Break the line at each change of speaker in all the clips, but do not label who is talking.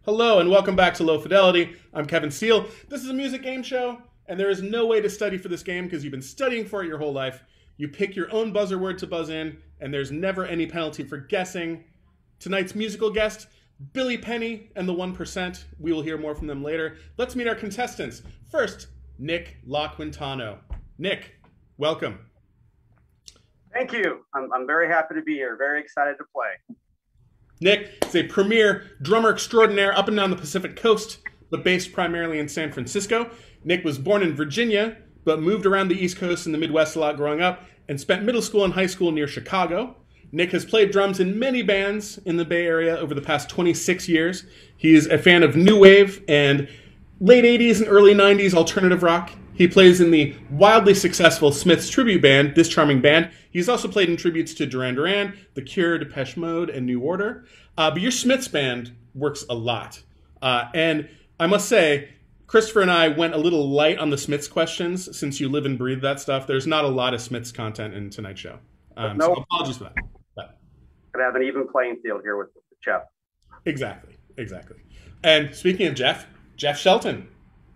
Hello, and welcome back to Lo-Fidelity. I'm Kevin Steele. This is a music game show, and there is no way to study for this game because you've been studying for it your whole life. You pick your own buzzer word to buzz in, and there's never any penalty for guessing. Tonight's musical guest, Billy Penny and the 1%. We will hear more from them later. Let's meet our contestants. First, Nick LaQuintano. Nick, welcome.
Thank you. I'm very happy to be here. Very excited to play.
Nick is a premier drummer extraordinaire up and down the Pacific Coast, but based primarily in San Francisco. Nick was born in Virginia, but moved around the East Coast and the Midwest a lot growing up, and spent middle school and high school near Chicago. Nick has played drums in many bands in the Bay Area over the past 26 years. He is a fan of new wave and late 80s and early 90s alternative rock. He plays in the wildly successful Smiths tribute band, This Charming Band. He's also played in tributes to Duran Duran, The Cure, Depeche Mode, and New Order. But your Smiths band works a lot. And I must say, Christopher and I went a little light on the Smiths questions since you live and breathe that stuff. There's not a lot of Smiths content in tonight's show. So apologies for that. But
gonna have an even playing field here with Jeff.
Exactly. And speaking of Jeff Shelton.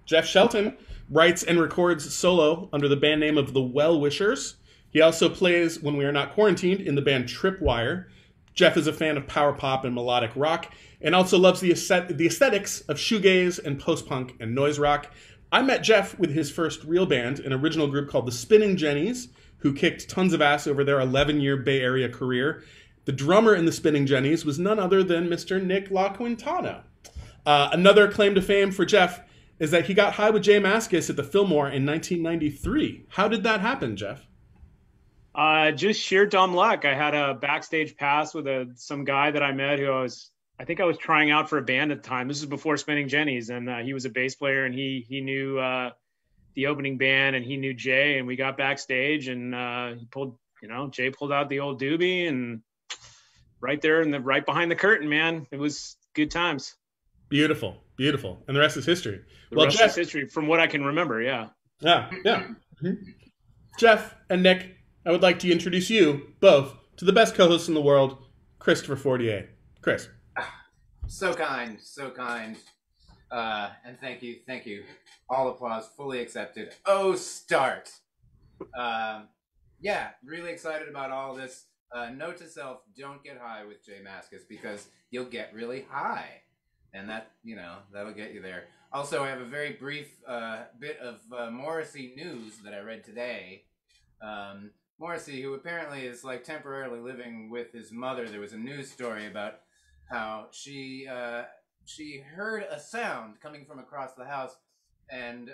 Jeff Shelton writes and records solo under the band name of The Well-Wishers. He also plays, when we are not quarantined, in the band Tripwire. Jeff is a fan of power pop and melodic rock, and also loves the aesthetics of shoegaze and post-punk and noise rock. I met Jeff with his first real band, an original group called the Spinning Jennies, who kicked tons of ass over their 11-year Bay Area career. The drummer in the Spinning Jennies was none other than Mr. Nick LaQuintano. Another claim to fame for Jeff is that he got high with Jay Mascis at the Fillmore in 1993. How did that happen, Jeff?
Just sheer dumb luck. I had a backstage pass with some guy that I met who I think I was trying out for a band at the time. This is before Spinning Jennies, and he was a bass player, and he knew the opening band, and he knew Jay, and we got backstage, and Jay pulled out the old doobie, and right there and right behind the curtain, man, it was good times.
Beautiful. And the rest is history.
The rest is history from what I can remember, yeah.
Yeah. Mm-hmm. Jeff and Nick, I would like to introduce you both to the best co-hosts in the world, Christopher Fortier. Chris.
So kind. And thank you. All applause, fully accepted. Oh, start. Yeah, really excited about all this. Note to self, don't get high with Jay Mascis because you'll get really high. And that'll get you there. Also, I have a very brief bit of Morrissey news that I read today. Morrissey, who apparently is like temporarily living with his mother, there was a news story about how she heard a sound coming from across the house, and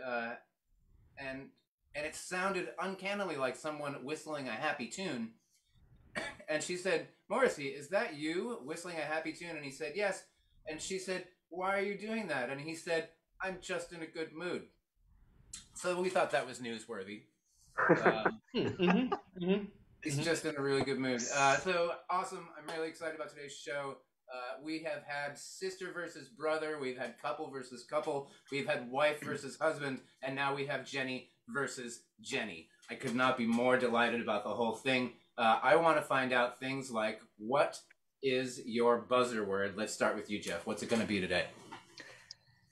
it sounded uncannily like someone whistling a happy tune. And she said, "Morrissey, is that you whistling a happy tune?" And he said, "Yes." And she said, "Why are you doing that?" And he said, "I'm just in a good mood." So we thought that was newsworthy. He's just in a really good mood. So awesome. I'm really excited about today's show. We have had sister versus brother. We've had couple versus couple. We've had wife versus husband. And now we have Jenny versus Jenny. I could not be more delighted about the whole thing. I want to find out things like, what is your buzzer word? Let's start with you, Jeff. What's it going to be today?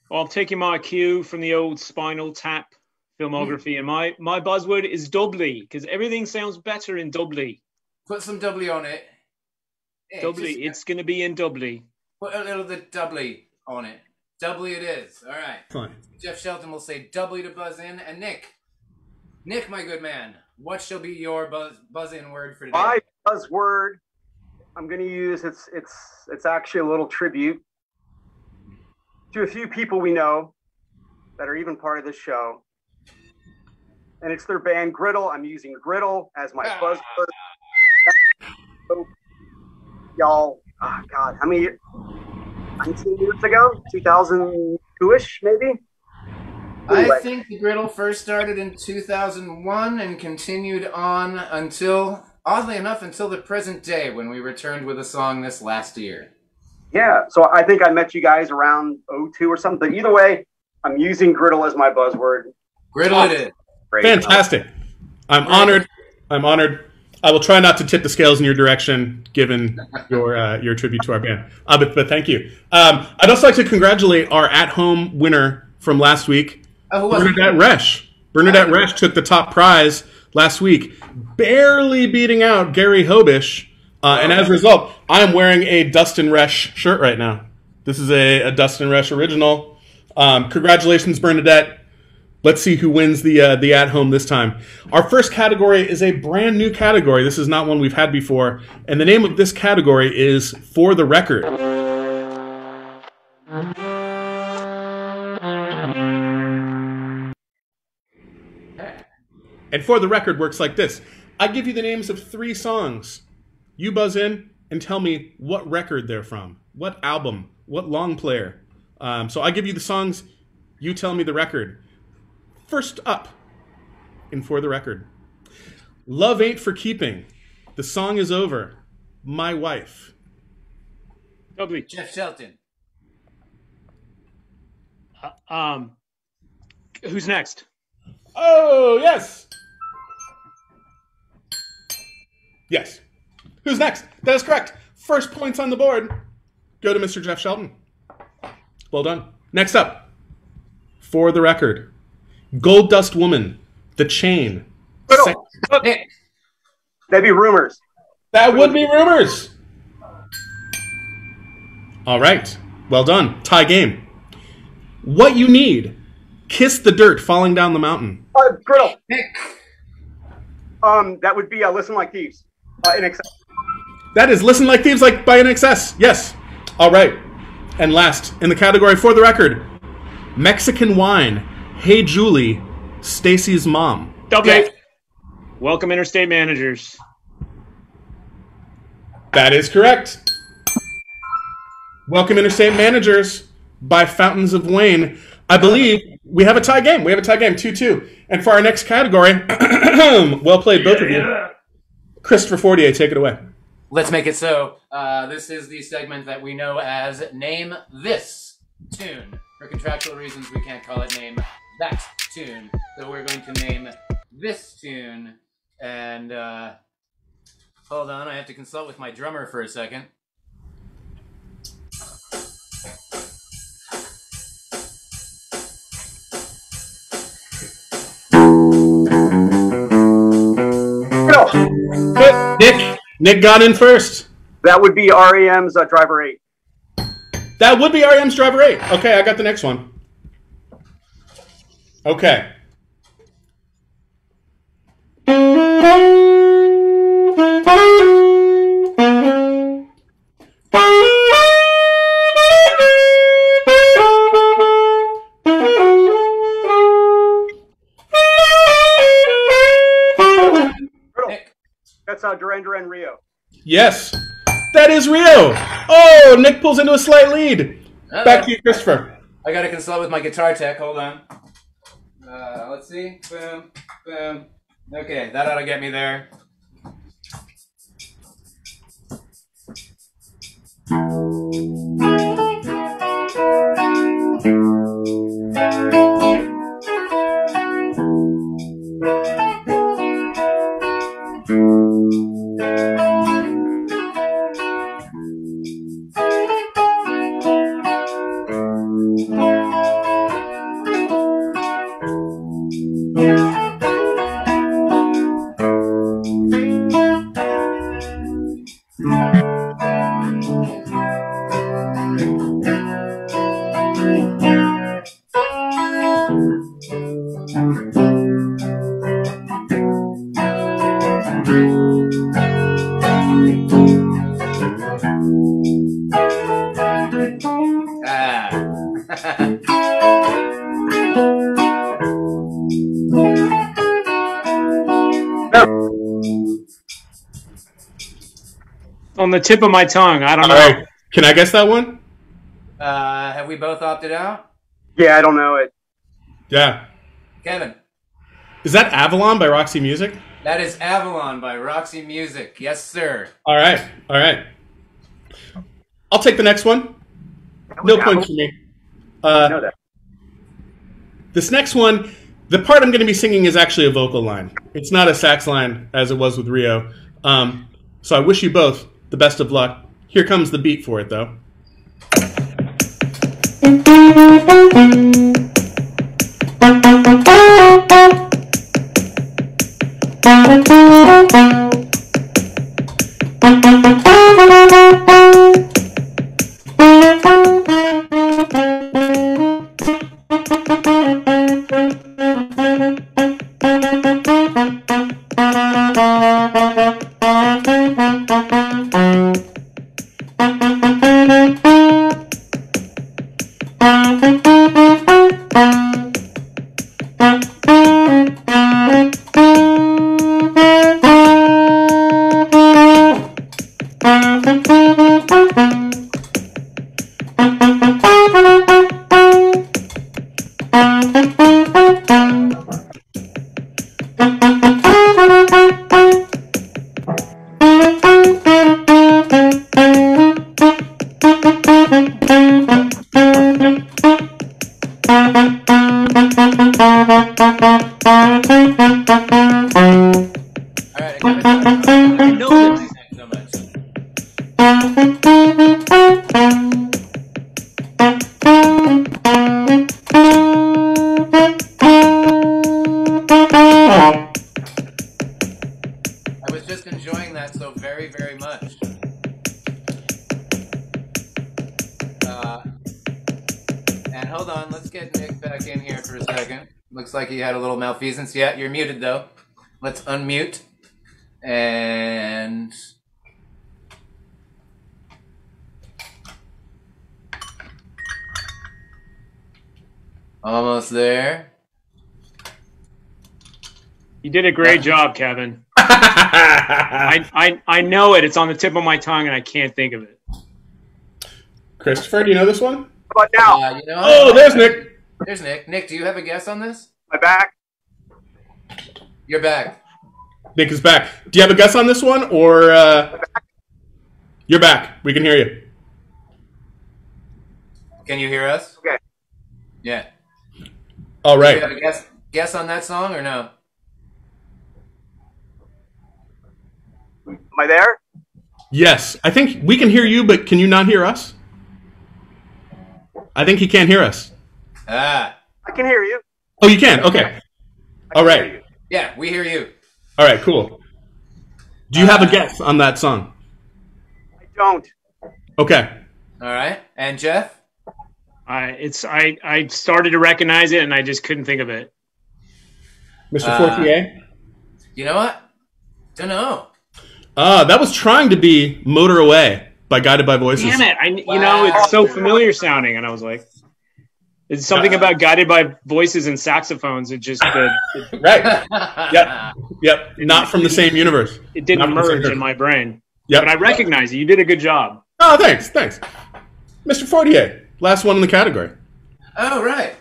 Well, I'm taking my cue from the old Spinal Tap filmography, and my buzzword is doubly, because everything sounds better in doubly.
Put some doubly on it. Yeah,
doubly, it's going to be in doubly.
Put a little bit doubly on it. Doubly it is. All right.
Fine.
Jeff Shelton will say doubly to buzz in, and Nick. Nick, my good man, what shall be your buzz-in word for today?
My buzzword I'm going to use, it's actually a little tribute to a few people we know that are even part of this show. And it's their band Griddle. I'm using Griddle as my buzzword. Y'all, oh God, how many years? 19 years ago? 2002-ish, maybe? Anyway.
I think the Griddle first started in 2001 and continued on until, oddly enough, until the present day when we returned with a song this last year.
Yeah, so I think I met you guys around 02 or something. But either way, I'm using Griddle as my buzzword.
Griddle it is.
Great.
Fantastic. I'm honored. I'm honored. I will try not to tip the scales in your direction, given your tribute to our band. But thank you. I'd also like to congratulate our at-home winner from last week, Bernadette Resch. Bernadette Resch took the top prize last week, barely beating out Gary Hobish. And as a result, I'm wearing a Dustin Resch shirt right now. This is a Dustin Resch original. Congratulations, Bernadette. Let's see who wins the at-home this time. Our first category is a brand new category. This is not one we've had before. And the name of this category is For the Record. And For the Record works like this. I give you the names of 3 songs. You buzz in and tell me what record they're from, what album, what long player. So I give you the songs, you tell me the record. First up, in For the Record, Love Ain't for Keeping. The Song Is Over. My Wife.
W.
Jeff Shelton.
Who's next?
Oh, yes. Yes. Who's next? That is correct. First points on the board go to Mr. Jeff Shelton. Well done. Next up, For the Record, Gold Dust Woman, The Chain.
That'd be Rumors.
That would be Rumors. All right. Well done. Tie game. What You Need, Kiss the Dirt Falling Down the Mountain.
Griddle. That would be Listen Like Thieves. In excess.
That is Listen Like Thieves by NXS. Yes. All right. And last, in the category For the Record, Mexican Wine, Hey Julie, Stacy's Mom.
W. Welcome Interstate Managers.
That is correct. Welcome Interstate Managers by Fountains of Wayne. I believe we have a tie game. We have a tie game, 2-2. And for our next category, well played, both of you. Christopher Fortier, take it away.
Let's make it so. This is the segment that we know as Name This Tune. For contractual reasons, we can't call it Name That Tune. So we're going to name this tune. And hold on, I have to consult with my drummer for a second.
Nick got in first.
That would be REM's Driver 8.
That would be REM's Driver 8. Okay, I got the next one. Okay.
That's Duran Duran Rio.
Yes, that is Rio. Oh, Nick pulls into a slight lead. Back to you, Christopher.
I gotta consult with my guitar tech. Hold on. Let's see. Boom, boom. Okay, that ought to get me there.
On the tip of my tongue. I don't know.
All right. Can I guess that one?
Have we both opted out?
Yeah, I don't know it.
Yeah.
Kevin.
Is that Avalon by Roxy Music?
That is Avalon by Roxy Music. Yes, sir.
All right. All right. I'll take the next one. No points for me.
I know that.
This next one, the part I'm going to be singing is actually a vocal line. It's not a sax line as it was with Rio. So I wish you both the best of luck. Here comes the beat for it, though.
He had a little malfeasance. Yeah, you're muted though. Let's unmute. And almost there.
You did a great job, Kevin. I know it. It's on the tip of my tongue, and I can't think of it.
Christopher, do you know this one?
How about now?
You know,
oh, there's Nick.
There's Nick. Nick, do you have a guess on this?
My back.
You're back.
Nick is back. Do you have a guess on this one, or you're back? We can hear you.
Can you hear us?
Okay.
Yeah.
All right.
Do you have a guess on that song or no?
Am I there?
Yes. I think we can hear you, but can you not hear us? I think he can't hear us.
Ah.
I can hear you.
Oh, you can? Okay. All right.
Yeah, we hear you.
All right, cool. Do you have a guess on that song?
I don't.
Okay.
All right. And Jeff?
I started to recognize it, and I just couldn't think of it.
Mr. Fortier?
You know what? Don't know.
That was trying to be Motor Away by Guided by Voices.
Damn it. You know, it's so familiar sounding, and I was like, it's something about Guided by Voices and saxophones. It just...
right. Yep. Not from the same universe.
It didn't merge in my brain.
Yep.
But I recognize it. You did a good job.
Oh, thanks. Mr. Fortier, last one in the category.
Oh, right.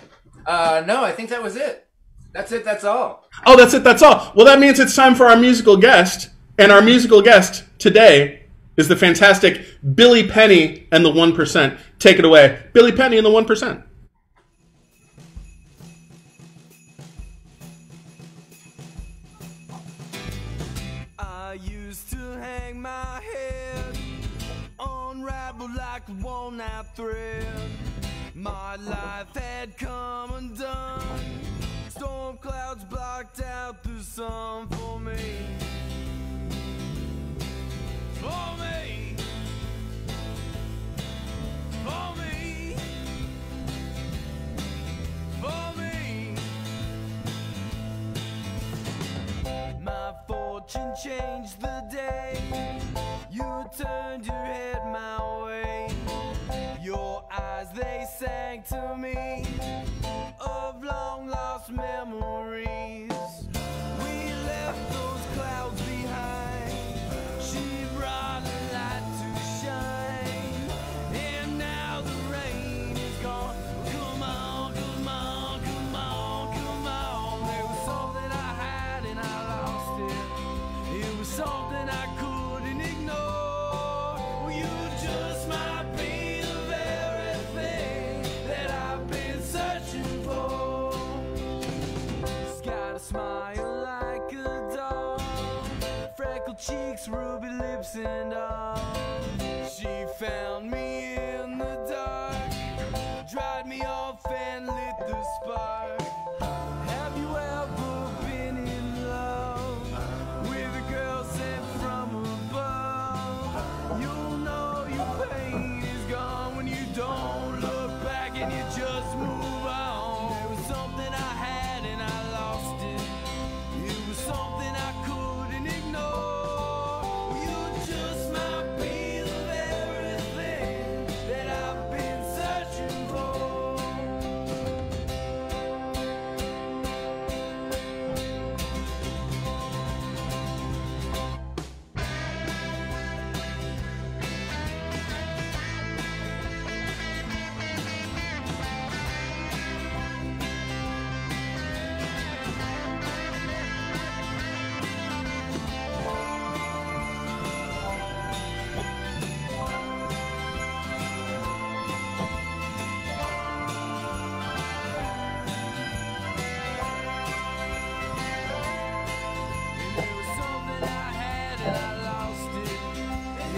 No, I think that was it. That's it. That's all.
Oh, that's it. That's all. Well, that means it's time for our musical guest. And our musical guest today is the fantastic Billy Penny and the 1%. Take it away. Billy Penny and the 1%.
I used to hang my head, unraveled like a worn-out thread. My life had come undone. Storm clouds blocked out the sun for me. For me. For me. For me. My fortune changed the day you turned your head my way. Your eyes, they sang to me of long lost memories. memories. We left those clouds behind. She brought a light to shine, and now the rain is gone. Come on, come on, come on, come on. There was something I had and I lost it. It was something I couldn't ignore. Well, you just might be the very thing that I've been searching for. She's got a smile like a doll, freckled cheeks, ruby lips, and all. She found me in the dark, dried me off and lit the spark. Have you ever been in love with a girl sent from above? You'll know your pain is gone when you don't look back and you just move on. There was something I had and I lost it. It was something I couldn't ignore. You just might be the very thing that I've been searching for. It was something I had and I lost it.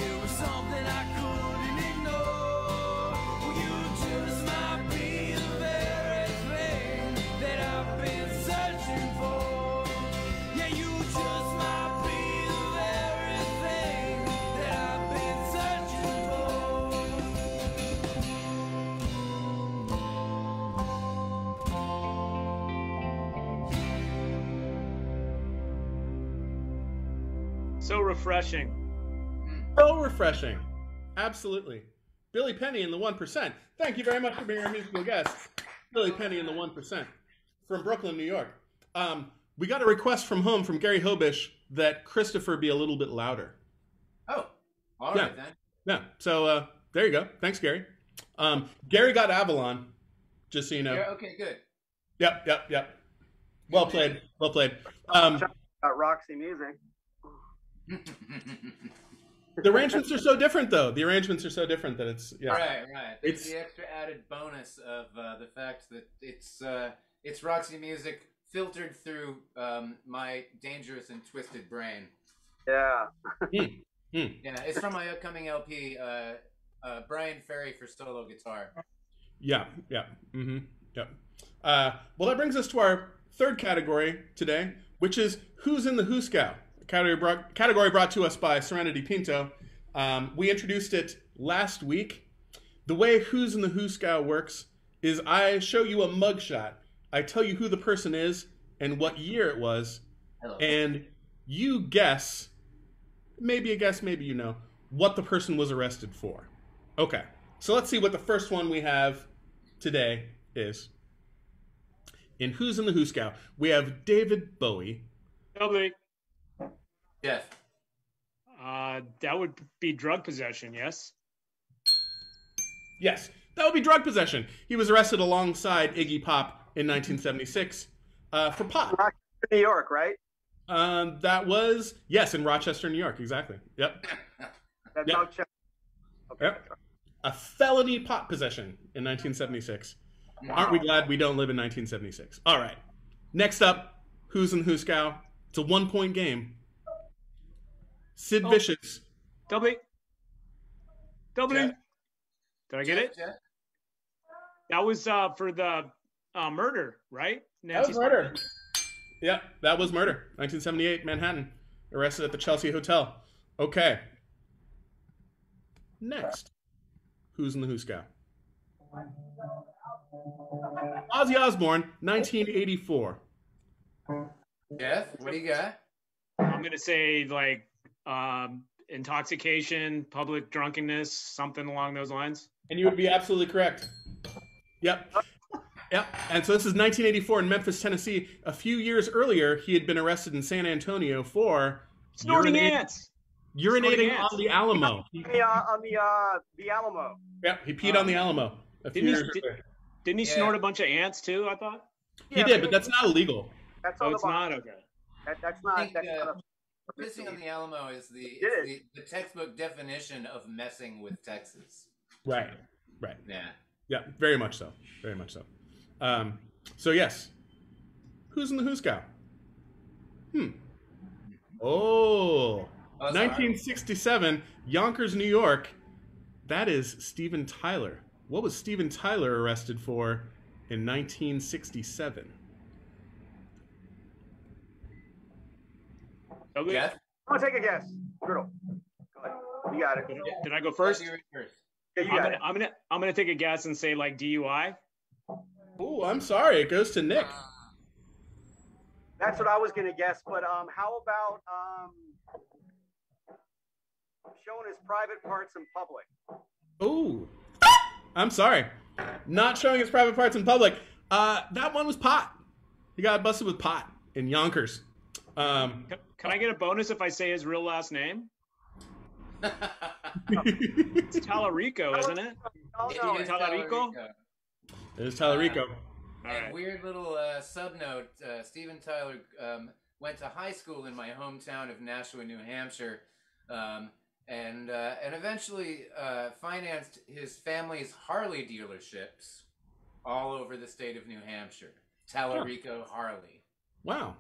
It was something I couldn't ignore. Well, you just might be the very thing that I've been searching for. Yeah, you just might be the very thing that I've been searching
So refreshing.
So refreshing. Absolutely. Billy Penny and the 1%. Thank you very much for being our musical guest. Billy Penny and the 1% from Brooklyn, New York. We got a request from home from Gary Hobish that Christopher be a little bit louder.
Oh, all right then.
Yeah. So there you go. Thanks, Gary. Gary got Avalon, just so you know.
Yeah, okay, good.
Yep. Well played. Well played.
Roxy Music.
The arrangements are so different, though. The arrangements are so different that it's
Right. It's the extra added bonus of the fact that it's Roxy Music filtered through my dangerous and twisted brain.
Yeah.
Yeah, it's from my upcoming LP, Brian Ferry for solo guitar.
Yeah. Well, that brings us to our third category today, which is Who's in the Who Scout? Category brought to us by Serenity Pinto. We introduced it last week. The way Who's in the Who Scout works is I show you a mugshot. I tell you who the person is and what year it was, and you guess, maybe a guess, maybe you know, what the person was arrested for. Okay, so let's see what the first one we have today is. In Who's in the Who Scout, we have David Bowie.
Probably.
Yes.
That would be drug possession, yes?
Yes, that would be drug possession. He was arrested alongside Iggy Pop in 1976 for pot.
Rochester, New York, right?
That was, yes, in Rochester, New York, exactly. Yep.
That's
Yep.
how Ch- Okay.
Yep. A felony pot possession in 1976. Aren't we glad we don't live in 1976? All right. Next up, Who's in the Who Scout? It's a 1-point game. Sid Vicious.
W.
Jeff.
Did I get it?
Jeff?
That was for the murder, right?
That was murder. Yeah, that was murder. 1978, Manhattan. Arrested at the Chelsea Hotel. Okay. Next. Who's in the Who Scout? Ozzy Osbourne, 1984.
Jeff, what do you got?
I'm gonna say like intoxication, public drunkenness, something along those lines.
And you would be absolutely correct. Yep. Yep. And so this is 1984 in Memphis, Tennessee. A few years earlier, he had been arrested in San Antonio for
Snorting ants.
urinating
ants.
on the Alamo.
On the Alamo.
Yeah, he peed on the Alamo a few years earlier.
Didn't he snort a bunch of ants too? I thought.
He did, but that's not illegal.
That's
Oh,
on
it's
the
not okay.
That's
I
not.
think,
That's not
pissing on the Alamo is the textbook definition of messing with Texas.
Right. Right.
Yeah.
Yeah, very much so. Very much so. So yes. Who's in the Who's Cow? Oh, 1967, Yonkers, New York. That is Steven Tyler. What was Steven Tyler arrested for in 1967?
Okay.
Jeff?
I'm gonna take a guess. Griddle. Go ahead. You got it.
Did I go first?
Yeah, you got it.
I'm gonna take a guess and say like DUI.
Oh, I'm sorry. It goes to Nick.
That's what I was gonna guess. But how about showing his private parts in public?
Oh, I'm sorry. Not showing his private parts in public. That one was pot. He got busted with pot in Yonkers.
Can I get a bonus if I say his real last name? It's Tallarico, isn't it?
Oh, no.
Steven Tallarico?
It is Tallarico.
And weird little sub note, Steven Tyler went to high school in my hometown of Nashua, New Hampshire, and eventually financed his family's Harley dealerships all over the state of New Hampshire. Tallarico Harley.
Wow.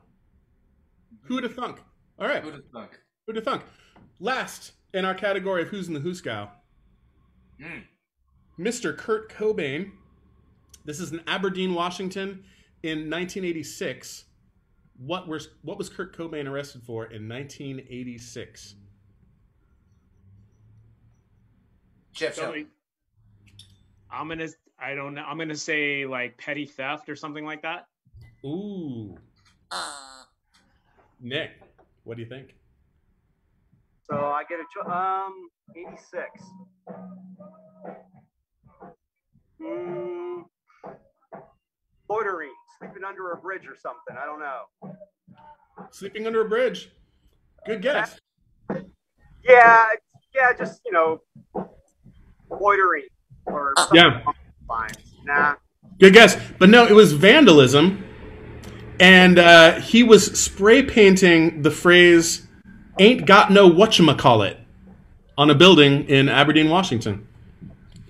Who'd have thunk? All right.
Who'd have thunk?
Who'd have thunk? Last in our category of Who's in the Whoskow, Mr. Kurt Cobain. This is in Aberdeen, Washington in 1986. What was Kurt Cobain arrested for in 1986?
Jeff Shelton.
I don't know. I'm gonna say like petty theft or something like that.
Ooh. Nick, what do you think?
So I get 86. Loitering, sleeping under a bridge or something. I don't know.
Sleeping under a bridge. Good guess.
Yeah, just loitering or something.
Yeah.
Fine. Nah.
Good guess. But no, it was vandalism. And he was spray painting the phrase, "Ain't got no whatchamacallit," on a building in Aberdeen, Washington.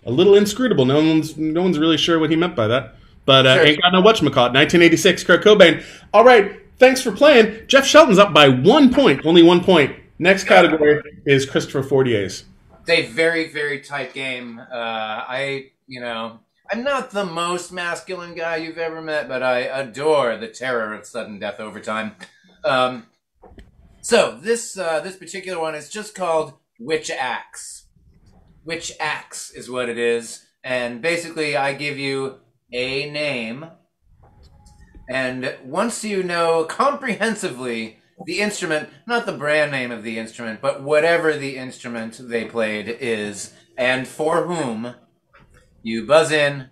A little inscrutable. No one's really sure what he meant by that. But
Sure.
Ain't got no whatchamacallit. 1986, Kurt Cobain. All right, thanks for playing. Jeff Shelton's up by 1 point. Only 1 point. Next category is Christopher Fortier's.
It's a very, very tight game. I'm not the most masculine guy you've ever met, but I adore the terror of sudden death overtime. So this particular one is just called Which Axe. Which Axe is what it is. And basically I give you a name. And once you know comprehensively the instrument, not the brand name of the instrument, but whatever the instrument they played is, and for whom, you buzz in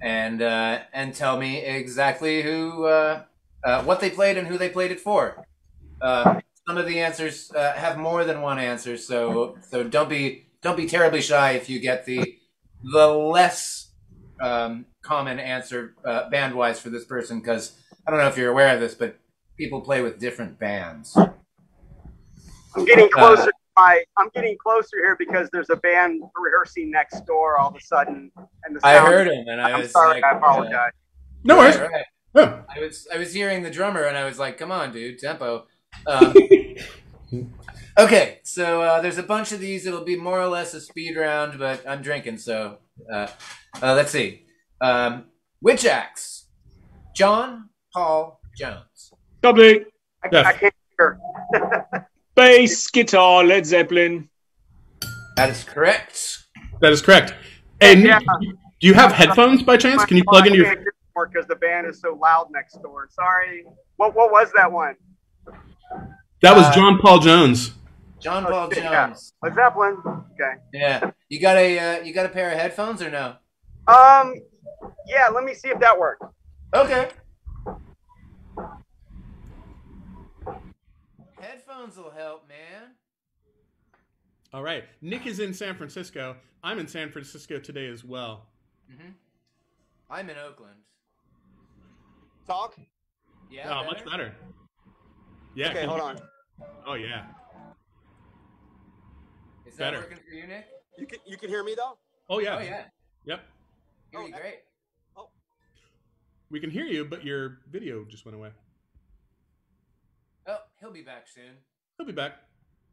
and tell me exactly who, what they played and who they played it for. Some of the answers have more than one answer, so don't be terribly shy if you get the less common answer band-wise for this person, because I don't know if you're aware of this, but people play with different bands.
I'm getting closer. I'm getting closer here because there's a band rehearsing next door all of a sudden, and the sound,
I heard him, and I was
sorry.
like,
I apologize.
No worries.
Right.
Yeah.
I was hearing the drummer, and I was like, "Come on, dude, tempo." Okay, so there's a bunch of these. It'll be more or less a speed round, but I'm drinking, so let's see. Which Axe? John Paul Jones.
Double
I can't hear.
bass guitar, Led Zeppelin.
That is correct.
That is correct. And
Yeah.
do you have headphones by chance? Can you plug into your...
Because the band is so loud next door. Sorry. What was that one?
That was John Paul Jones.
John Paul
Yeah.
Jones.
Led Zeppelin. Okay.
Yeah. You got a pair of headphones or no?
Yeah, let me see if that works.
Okay. Headphones will help, man.
All right. Nick is in San Francisco. I'm in San Francisco today as well.
Mm-hmm. I'm in Oakland.
Talk?
Yeah.
Oh, much better. Yeah.
Okay, hold on.
Oh, yeah.
Is that
Better.
working for you, Nick?
You can hear me though?
Oh, yeah.
Oh, yeah.
Yep.
Hear you great.
We can hear you, but your video just went away.
Oh, he'll be back soon.
He'll be back.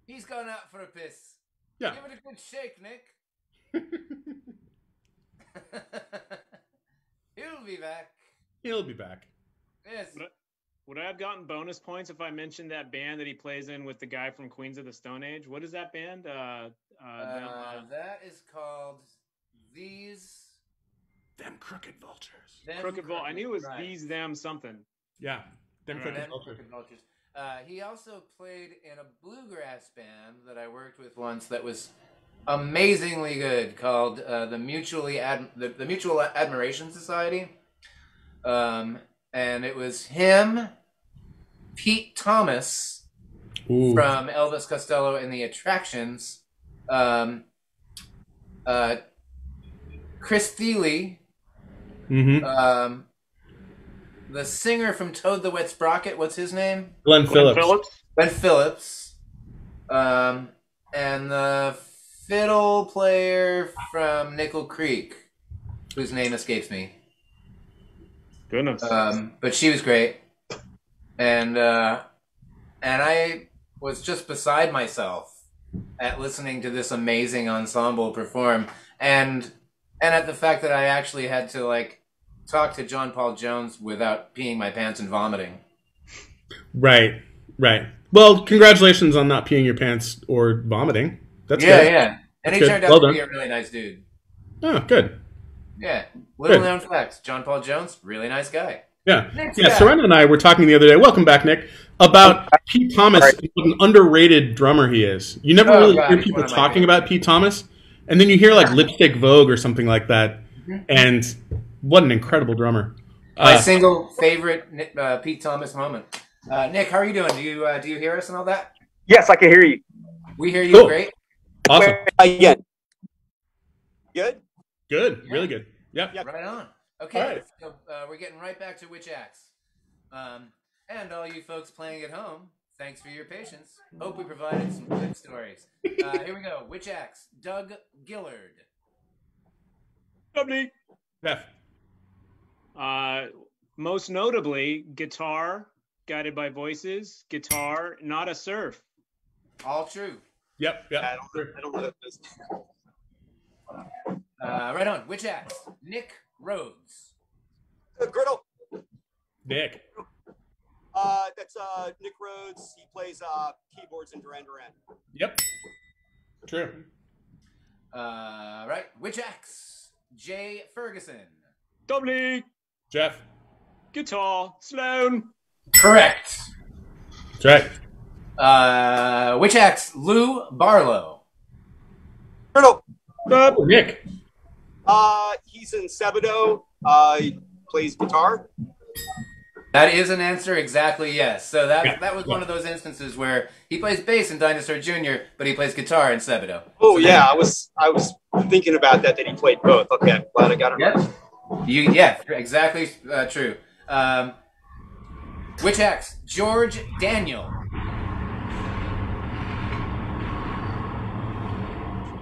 He's gone out for a piss.
Yeah.
Give it a good shake, Nick. He'll be back.
He'll be back.
Yes.
Would I have gotten bonus points if I mentioned that band that he plays in with the guy from Queens of the Stone Age? What is that band?
That is called
Them Crooked Vultures.
Crooked Vault. I knew it was
right.
these, them, something.
Yeah. Them Crooked
Them
Vultures.
Crooked Vultures. He also played in a bluegrass band that I worked with once that was amazingly good, called the Mutual Admiration Society. And it was him, Pete Thomas
Ooh.
from Elvis Costello and the Attractions, Chris Thiele,
Mm-hmm.
the singer from Toad the Wet Sprocket, what's his name?
Glenn Phillips.
Glenn Phillips. And the fiddle player from Nickel Creek, whose name escapes me.
Goodness.
But she was great. And I was just beside myself at listening to this amazing ensemble perform, and at the fact that I actually had to like talk to John Paul Jones without peeing my pants and vomiting.
Right. Well, congratulations on not peeing your pants or vomiting. That's
yeah,
good.
yeah. And he
That's
turned
good.
out
Well
to
done.
be a really nice dude.
Oh, good.
Yeah. Little
Good.
known facts. John Paul Jones, really nice guy.
Yeah.
Next
Yeah,
guy.
Serena and I were talking the other day. Welcome back, Nick. About Pete Thomas, what an underrated drummer he is. You never
Oh,
really
God,
hear
he's
people
one of my
talking
favorites.
about Pete Thomas, and then you hear like Lipstick Vogue or something like that, and what an incredible drummer.
My single favorite Pete Thomas moment. Nick, how are you doing? Do you hear us and all that?
Yes, I can hear you.
We hear you
Cool.
great.
Awesome.
Again. Good?
Good. Really good. Yep.
Right on. Okay,
All right.
so we're getting right back to Which Acts. And all you folks playing at home, thanks for your patience. Hope we provided some good stories. Here we go. Which Acts? Doug Gillard.
Lovely.
Jeff.
Most notably, guitar, guided by voices, guitar, not a surf.
All true.
Yep.
I don't know this.
Right on. Which Acts? Nick Rhodes.
Griddle.
Nick.
That's Nick Rhodes. He plays keyboards in Duran Duran.
Yep. True.
Right. Which Acts? Jay Ferguson.
Lovely.
Jeff.
Guitar, Sloan.
Correct.
That's right.
Which Acts? Lou Barlow.
Griddle.
Nick.
He's in Sebadoh. He plays guitar.
That is an answer, exactly, yes. So that was
Yeah.
one of those instances where he plays bass in Dinosaur Jr., but he plays guitar in Sebadoh.
Oh yeah, I was thinking about that he played both. Okay, I'm glad I got it right.
Yeah, exactly true. Which Acts? George Daniel.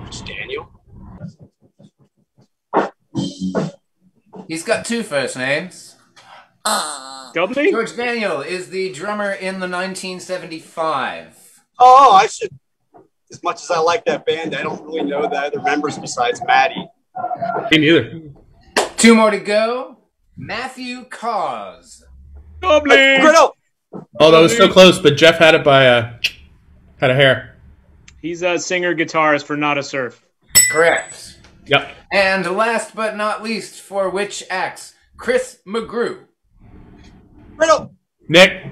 George Daniel.
He's got two first names.
Lovely.
George Daniel is the drummer in the 1975.
Oh, I should. As much as I like that band, I don't really know the other members besides Maddie.
Me neither.
Two more to go. Matthew Cause.
Lovely.
Griddle.
Oh, that was so close, but Jeff had it by had a hair.
He's a singer guitarist for Not a Surf.
Correct.
Yep.
And last but not least, for Which Acts? Chris McGrew.
Griddle.
Nick.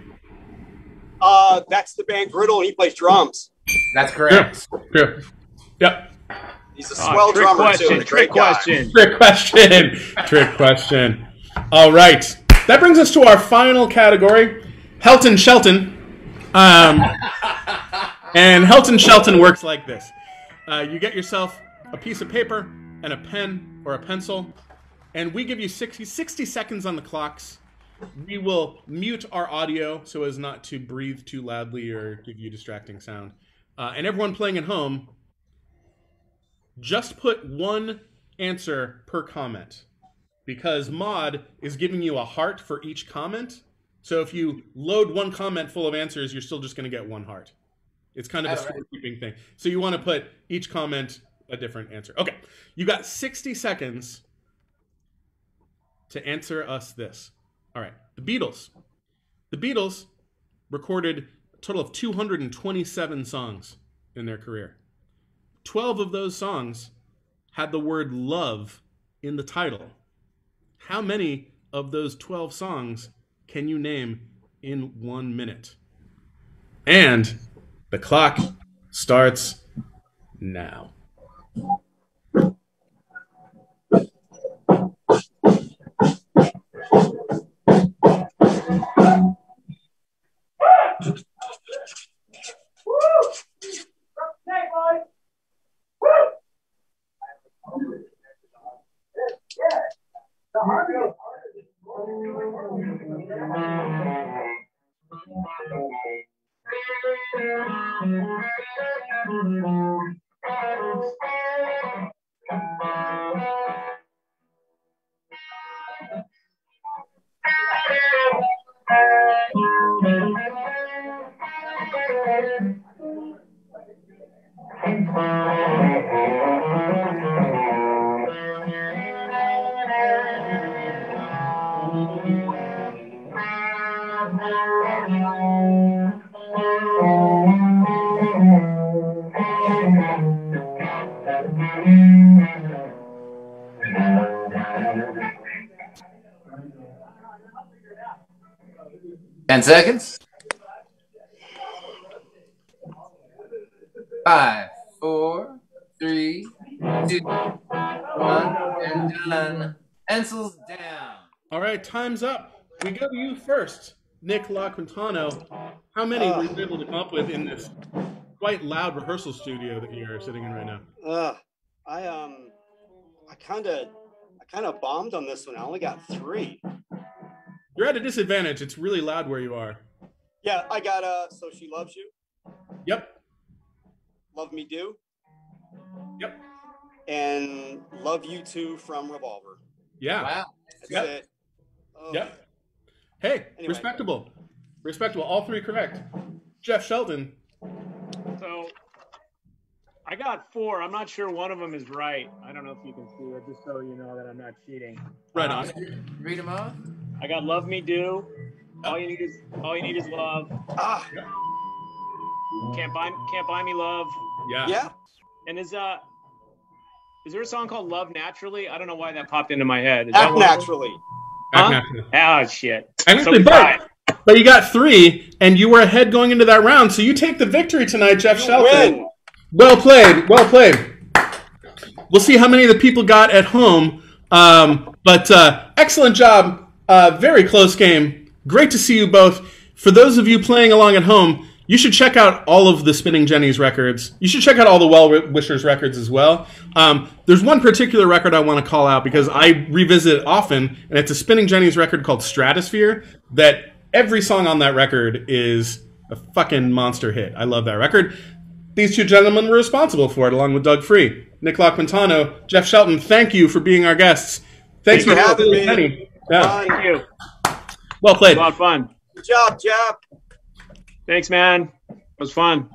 That's the band Griddle, and he plays drums.
That's correct.
True. Yep.
He's a swell drummer too. And a great guy.
Trick question. All right. That brings us to our final category, Helton Shelton. And Helton Shelton works like this. You get yourself a piece of paper and a pen or a pencil, and we give you 60 seconds on the clocks. We will mute our audio so as not to breathe too loudly or give you distracting sound. And everyone playing at home, just put one answer per comment, because Mod is giving you a heart for each comment. So if you load one comment full of answers, you're still just going to get one heart. It's kind of a scorekeeping thing. So you want to put each comment a different answer. Okay, you got 60 seconds to answer us this. All right, the Beatles. The Beatles recorded a total of 227 songs in their career. 12 of those songs had the word love in the title. How many of those 12 songs can you name in 1 minute? And the clock starts now.
Ten seconds. 5, 4, 3, 2, 1, and done. Pencils down.
All right, time's up. We go to you first, Nick LaQuintano. How many were you able to come up with in this quite loud rehearsal studio that you're sitting in right now?
I kind of bombed on this one. I only got 3.
You're at a disadvantage. It's really loud where you are.
Yeah, I got So She Loves You.
Yep.
Love Me Do.
Yep.
And Love You Too from Revolver.
Yeah.
Wow.
That's it. Oh.
Yep. Hey,
Anyway.
respectable. All 3 correct. Jeff Shelton.
So I got 4. I'm not sure one of them is right. I don't know if you can see it, just so you know that I'm not cheating.
Right on.
Read them off.
I got Love Me Do. All you need is love. Can't buy me love.
Yeah.
Yeah.
And is there a song called Love Naturally? I don't know why that popped into my head. Is
Act
that one?
Naturally.
Act
Huh?
naturally.
Oh shit.
Actually,
So
but you got 3, and you were ahead going into that round, so you take the victory tonight, Jeff Shelton.
Win.
Well played. Well played. We'll see how many of the people got at home. But excellent job. Very close game. Great to see you both. For those of you playing along at home, you should check out all of the Spinning Jennies records. You should check out all the Well Wishers records as well. There's one particular record I want to call out because I revisit it often, and it's a Spinning Jennies record called Stratosphere that every song on that record is a fucking monster hit. I love that record. These 2 gentlemen were responsible for it, along with Doug Free. Nick LaQuintano, Jeff Shelton, thank you for being our guests. Thanks
for having me.
Yeah.
Thank you.
Well played.
A lot of fun.
Good job, Jeff.
Thanks, man. It was fun.